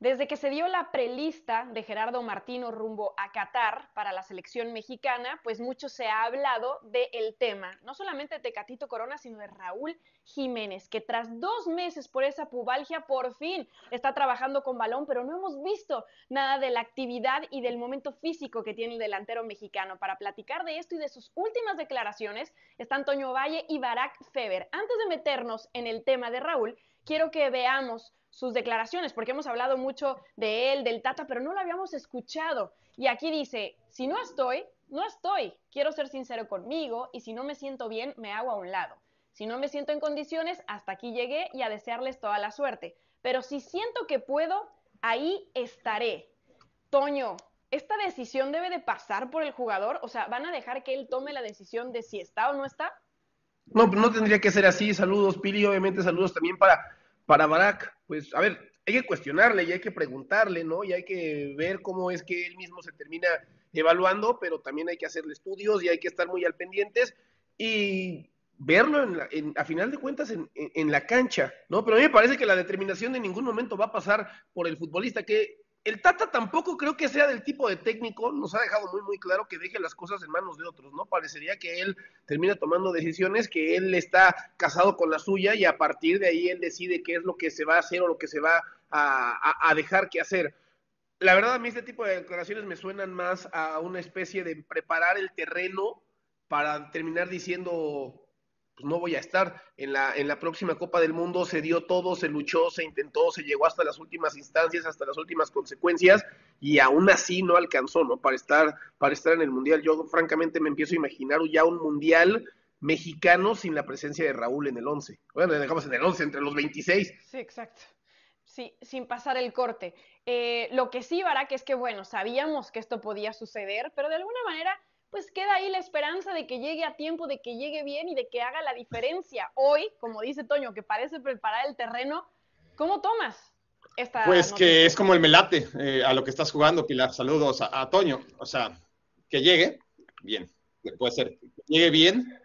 Desde que se dio la prelista de Gerardo Martino rumbo a Qatar para la selección mexicana, pues mucho se ha hablado del tema, no solamente de Tecatito Corona, sino de Raúl Jiménez, que tras 2 meses por esa pubalgia por fin está trabajando con balón, pero no hemos visto nada de la actividad y del momento físico que tiene el delantero mexicano. Para platicar de esto y de sus últimas declaraciones están Toño Valle y Barak Feber. Antes de meternos en el tema de Raúl, quiero que veamos sus declaraciones, porque hemos hablado mucho de él, del Tata, pero no lo habíamos escuchado. Y aquí dice, si no estoy, no estoy. Quiero ser sincero conmigo y si no me siento bien, me hago a un lado. Si no me siento en condiciones, hasta aquí llegué y a desearles toda la suerte. Pero si siento que puedo, ahí estaré. Toño, ¿esta decisión debe de pasar por el jugador? O sea, ¿van a dejar que él tome la decisión de si está o no está? No, no tendría que ser así. Saludos, Pili, obviamente saludos también para Barak. Pues, a ver, hay que cuestionarle y hay que preguntarle, ¿no? Y hay que ver cómo es que él mismo se termina evaluando, pero también hay que hacerle estudios y hay que estar muy al pendientes y verlo a final de cuentas en la cancha, ¿no? Pero a mí me parece que la determinación en ningún momento va a pasar por el futbolista, que el Tata tampoco creo que sea del tipo de técnico, nos ha dejado muy, muy claro que deje las cosas en manos de otros, ¿no? Parecería que él termina tomando decisiones, que él está casado con la suya y a partir de ahí él decide qué es lo que se va a hacer o lo que se va a dejar que hacer. La verdad, a mí este tipo de declaraciones me suenan más a una especie de preparar el terreno para terminar diciendo, pues no voy a estar. En la próxima Copa del Mundo se dio todo, se luchó, se intentó, se llegó hasta las últimas instancias, hasta las últimas consecuencias, y aún así no alcanzó, ¿no? Para estar en el Mundial. Yo francamente me empiezo a imaginar ya un Mundial mexicano sin la presencia de Raúl en el 11. Bueno, dejamos en el 11, entre los 26. Sí, exacto. Sí, sin pasar el corte. Lo que sí, Barak, es que, bueno, sabíamos que esto podía suceder, pero de alguna manera, pues queda ahí la esperanza de que llegue a tiempo, de que llegue bien y de que haga la diferencia. Hoy, como dice Toño, que parece preparar el terreno, ¿cómo tomas esta Pues que es noticia? como el melate a lo que estás jugando, Pilar. Saludos a Toño. O sea, que llegue bien. Puede ser. Que llegue bien,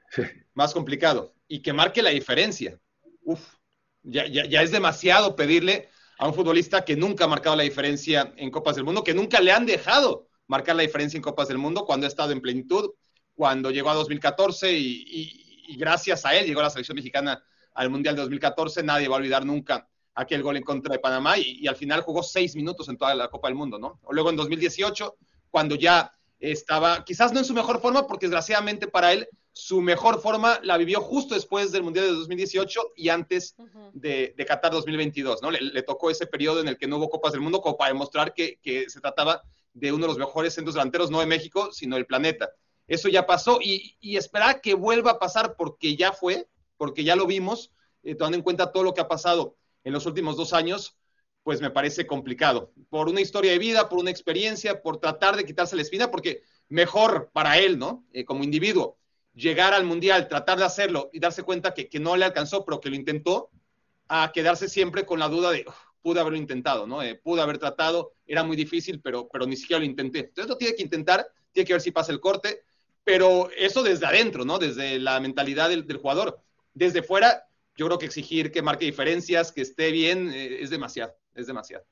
más complicado. Y que marque la diferencia. Uf, ya es demasiado pedirle a un futbolista que nunca ha marcado la diferencia en Copas del Mundo, que nunca le han dejado marcar la diferencia en Copas del Mundo cuando ha estado en plenitud, cuando llegó a 2014 y gracias a él llegó la selección mexicana al Mundial de 2014. Nadie va a olvidar nunca aquel gol en contra de Panamá y al final jugó 6 minutos en toda la Copa del Mundo, ¿no? O luego en 2018, cuando ya estaba, quizás no en su mejor forma, porque desgraciadamente para él, su mejor forma la vivió justo después del Mundial de 2018 y antes de Qatar 2022, ¿no? Le tocó ese periodo en el que no hubo Copas del Mundo como para demostrar que se trataba de uno de los mejores centros delanteros, no de México, sino del planeta. Eso ya pasó y esperar que vuelva a pasar porque ya fue, porque ya lo vimos, tomando en cuenta todo lo que ha pasado en los últimos 2 años, pues me parece complicado. Por una historia de vida, por una experiencia, por tratar de quitarse la espina, porque mejor para él, ¿no? Como individuo, llegar al Mundial, tratar de hacerlo y darse cuenta que no le alcanzó, pero que lo intentó, a quedarse siempre con la duda de, pude haberlo intentado, ¿no? Pude haber tratado, era muy difícil, pero ni siquiera lo intenté. Entonces lo tiene que intentar, tiene que ver si pasa el corte, pero eso desde adentro, ¿no? Desde la mentalidad del jugador. Desde fuera, yo creo que exigir que marque diferencias, que esté bien, es demasiado, es demasiado.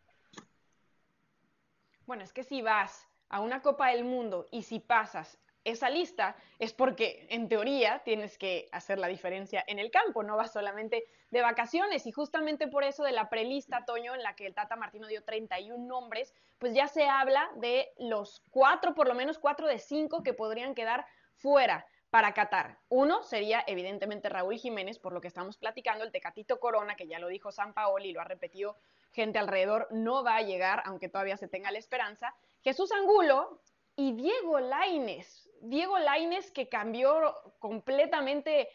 Bueno, es que si vas a una Copa del Mundo y si pasas esa lista es porque en teoría tienes que hacer la diferencia en el campo, no vas solamente de vacaciones y justamente por eso de la prelista, Toño, en la que el Tata Martino dio 31 nombres, pues ya se habla de los 4, por lo menos 4 de 5 que podrían quedar fuera para Qatar. Uno sería evidentemente Raúl Jiménez, por lo que estamos platicando, el Tecatito Corona, que ya lo dijo Sampaoli y lo ha repetido gente alrededor, no va a llegar, aunque todavía se tenga la esperanza. Jesús Angulo y Diego Lainez. Diego Lainez que cambió completamente,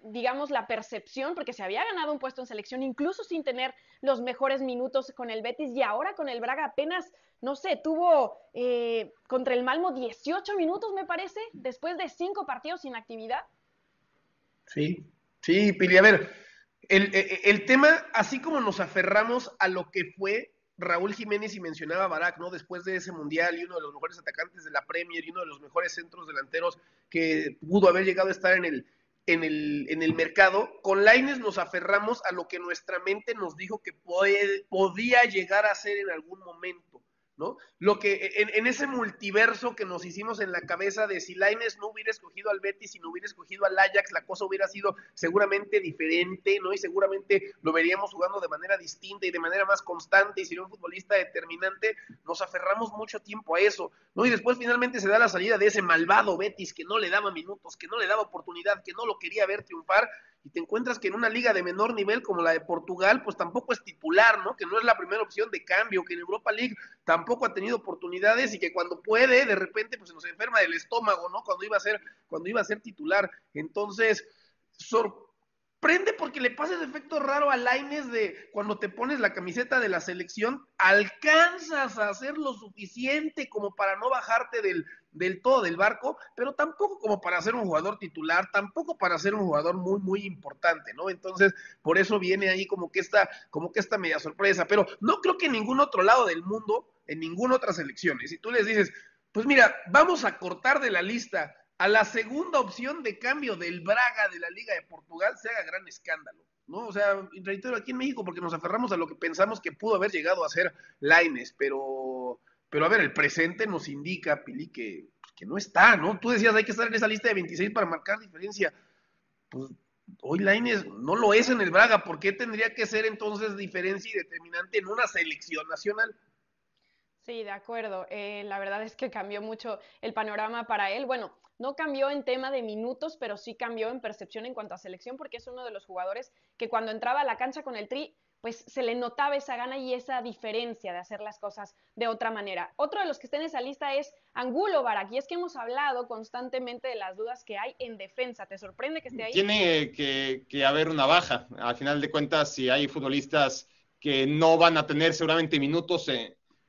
digamos, la percepción, porque se había ganado un puesto en selección, incluso sin tener los mejores minutos con el Betis, y ahora con el Braga apenas, no sé, tuvo contra el Malmo 18 minutos, me parece, después de 5 partidos sin actividad. Sí, sí, Pili, a ver, el tema, así como nos aferramos a lo que fue Raúl Jiménez y mencionaba a Barak, ¿no? Después de ese mundial y uno de los mejores atacantes de la Premier y uno de los mejores centros delanteros que pudo haber llegado a estar en el mercado, con Lainez nos aferramos a lo que nuestra mente nos dijo que podía llegar a ser en algún momento, ¿no? Lo que en ese multiverso que nos hicimos en la cabeza de si Lainez no hubiera escogido al Betis, si no hubiera escogido al Ajax, la cosa hubiera sido seguramente diferente, ¿no? Y seguramente lo veríamos jugando de manera distinta y de manera más constante y sería un futbolista determinante. Nos aferramos mucho tiempo a eso, ¿no? Y después finalmente se da la salida de ese malvado Betis que no le daba minutos, que no le daba oportunidad, que no lo quería ver triunfar, y te encuentras que en una liga de menor nivel como la de Portugal, pues tampoco es titular, ¿no? Que no es la primera opción de cambio, que en Europa League tampoco ha tenido oportunidades y que cuando puede, de repente, pues se nos enferma del estómago, ¿no? Cuando iba a ser titular. Entonces, sorprende porque le pasa ese efecto raro a Lainez de cuando te pones la camiseta de la selección, alcanzas a hacer lo suficiente como para no bajarte del todo del barco, pero tampoco como para ser un jugador titular, tampoco para ser un jugador muy, muy importante, ¿no? Entonces, por eso viene ahí como que esta media sorpresa, pero no creo que en ningún otro lado del mundo, en ninguna otra selección, si tú les dices, pues mira, vamos a cortar de la lista a la segunda opción de cambio del Braga de la Liga de Portugal, se haga gran escándalo, ¿no? O sea, reitero, aquí en México, porque nos aferramos a lo que pensamos que pudo haber llegado a ser Lainez, pero a ver, el presente nos indica, Pili, que no está, ¿no? Tú decías, hay que estar en esa lista de 26 para marcar diferencia. Pues hoy Lainez no lo es en el Braga, ¿por qué tendría que ser entonces diferencia y determinante en una selección nacional? Sí, de acuerdo. La verdad es que cambió mucho el panorama para él. Bueno, no cambió en tema de minutos, pero sí cambió en percepción en cuanto a selección, porque es uno de los jugadores que cuando entraba a la cancha con el Tri, pues se le notaba esa gana y esa diferencia de hacer las cosas de otra manera. Otro de los que está en esa lista es Angulo Barak, y es que hemos hablado constantemente de las dudas que hay en defensa. ¿Te sorprende que esté ahí? Tiene que haber una baja. Al final de cuentas, si hay futbolistas que no van a tener seguramente minutos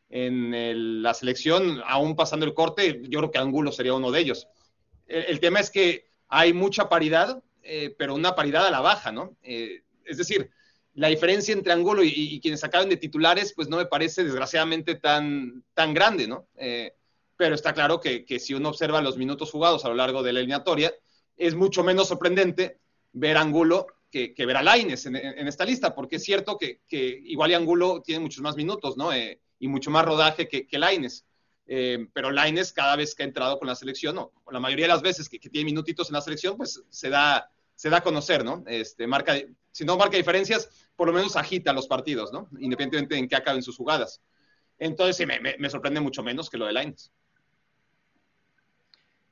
la selección, aún pasando el corte, yo creo que Angulo sería uno de ellos. El tema es que hay mucha paridad, pero una paridad a la baja, ¿no? Es decir, la diferencia entre Angulo y quienes acaban de titulares, pues no me parece desgraciadamente tan grande, ¿no? Pero está claro que si uno observa los minutos jugados a lo largo de la eliminatoria, es mucho menos sorprendente ver a Angulo que ver a Lainez en esta lista, porque es cierto que igual y Angulo tiene muchos más minutos, ¿no? Y mucho más rodaje que Lainez. Pero Lainez cada vez que ha entrado con la selección, no, la mayoría de las veces que tiene minutitos en la selección, pues se da a conocer, ¿no? Si no marca diferencias, por lo menos agita los partidos, ¿no? Independientemente en qué acaben sus jugadas. Entonces sí, me sorprende mucho menos que lo de Lainez.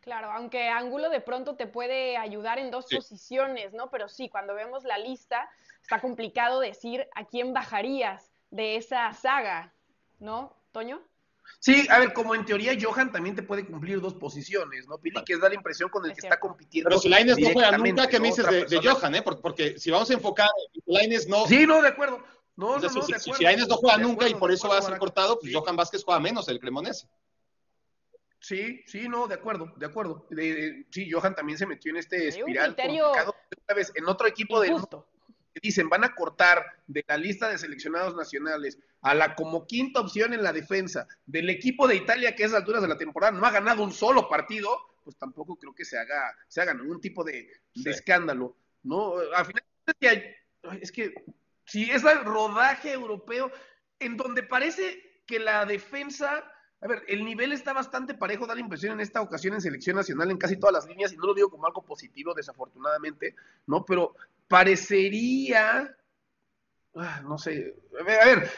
Claro, aunque Angulo de pronto te puede ayudar en dos posiciones, ¿no? Pero sí, cuando vemos la lista, está complicado decir a quién bajarías de esa saga, ¿no, Toño? Sí, a ver, como en teoría Johan también te puede cumplir dos posiciones, ¿no, Pili? Que es da la impresión con el que está compitiendo. Pero si Lainez no juega nunca, ¿qué me dices de Johan, Porque si vamos a enfocar, Lainez no... Sí, no, de acuerdo. No, de acuerdo. Si Lainez no juega nunca y por eso va a ser cortado, pues Johan Vázquez juega menos, el Cremonese. Sí, no, de acuerdo. Sí, Johan también se metió en este espiral complicado. ¿Sabes? En otro equipo del mundo dicen, van a cortar de la lista de seleccionados nacionales a la como quinta opción en la defensa del equipo de Italia que a esas alturas de la temporada no ha ganado un solo partido, pues tampoco creo que se haga ningún tipo de escándalo, ¿no? Al final es que si es el rodaje europeo en donde parece que la defensa... A ver, el nivel está bastante parejo, da la impresión en esta ocasión en selección nacional en casi todas las líneas, y no lo digo como algo positivo, desafortunadamente, ¿no? Pero parecería, no sé, a ver,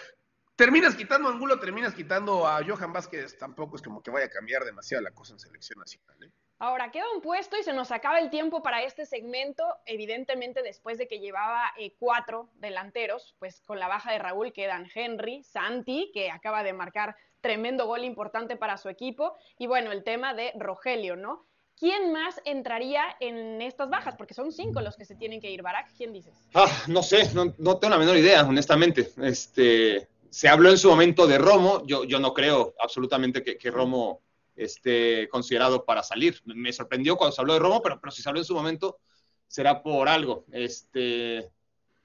terminas quitando a Angulo, terminas quitando a Johan Vázquez, tampoco es como que vaya a cambiar demasiado la cosa en selección nacional, ¿eh? Ahora, queda un puesto y se nos acaba el tiempo para este segmento, evidentemente después de que llevaba 4 delanteros, pues con la baja de Raúl quedan Henry, Santi, que acaba de marcar tremendo gol importante para su equipo, y bueno, el tema de Rogelio, ¿no? ¿Quién más entraría en estas bajas? Porque son 5 los que se tienen que ir. Barak, ¿quién dices? No sé, no tengo la menor idea, honestamente. Se habló en su momento de Romo, yo no creo absolutamente que Romo esté considerado para salir. Me sorprendió cuando se habló de Romo, pero si se habló en su momento, será por algo.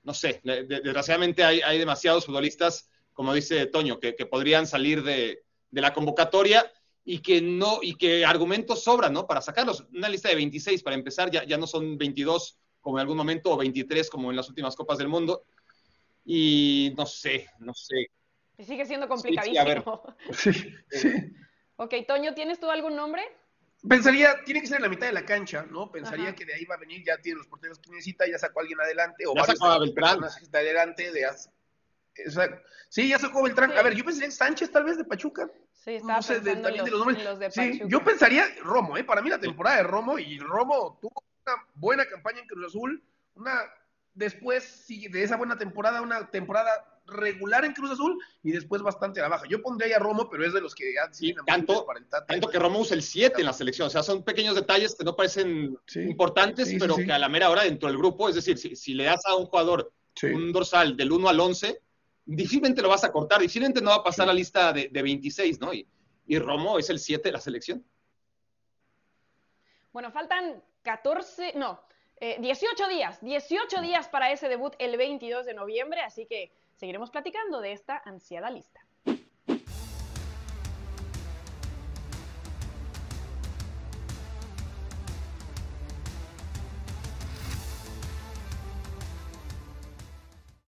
No sé, desgraciadamente hay demasiados futbolistas, como dice Toño, que podrían salir de la convocatoria, y que argumentos sobran, ¿no? Para sacarlos. Una lista de 26 para empezar, ya no son 22 como en algún momento, o 23 como en las últimas Copas del Mundo. Y no sé. Y sigue siendo Sí, a ver. complicadísimo. Sí. Ok, Toño, ¿tienes tú algún nombre? Pensaría, tiene que ser en la mitad de la cancha, ¿no? Pensaría Ajá. que de ahí va a venir, ya tiene los porteros que necesita, ya sacó a alguien adelante, o Ya varios sacó a Beltrán. personas que está adelante. Sí, ya sacó Beltrán. Sí. A ver, yo pensaría en Sánchez, tal vez, de Pachuca. Sí, estaba No sé, pensando también de los nombres. en los de Sí, Pachuca. yo pensaría Romo, ¿eh? Para mí la Sí. temporada de Romo, y Romo tuvo una buena campaña en Cruz Azul, después sí, de esa buena temporada, una temporada regular en Cruz Azul, y después bastante a la baja. Yo pondría ahí a Romo, pero es de los que ya Y siguen amovibles tanto para el Tata. que Romo usa el 7 en la selección. O sea, son pequeños detalles que no parecen importantes, pero Sí. que a la mera hora dentro del grupo, es decir, si le das a un jugador un dorsal del 1 al 11, difícilmente lo vas a cortar, difícilmente no va a pasar la lista de 26, ¿no? Y Romo es el 7 de la selección. Bueno, faltan 18 días para ese debut el 22 de noviembre, así que seguiremos platicando de esta ansiada lista.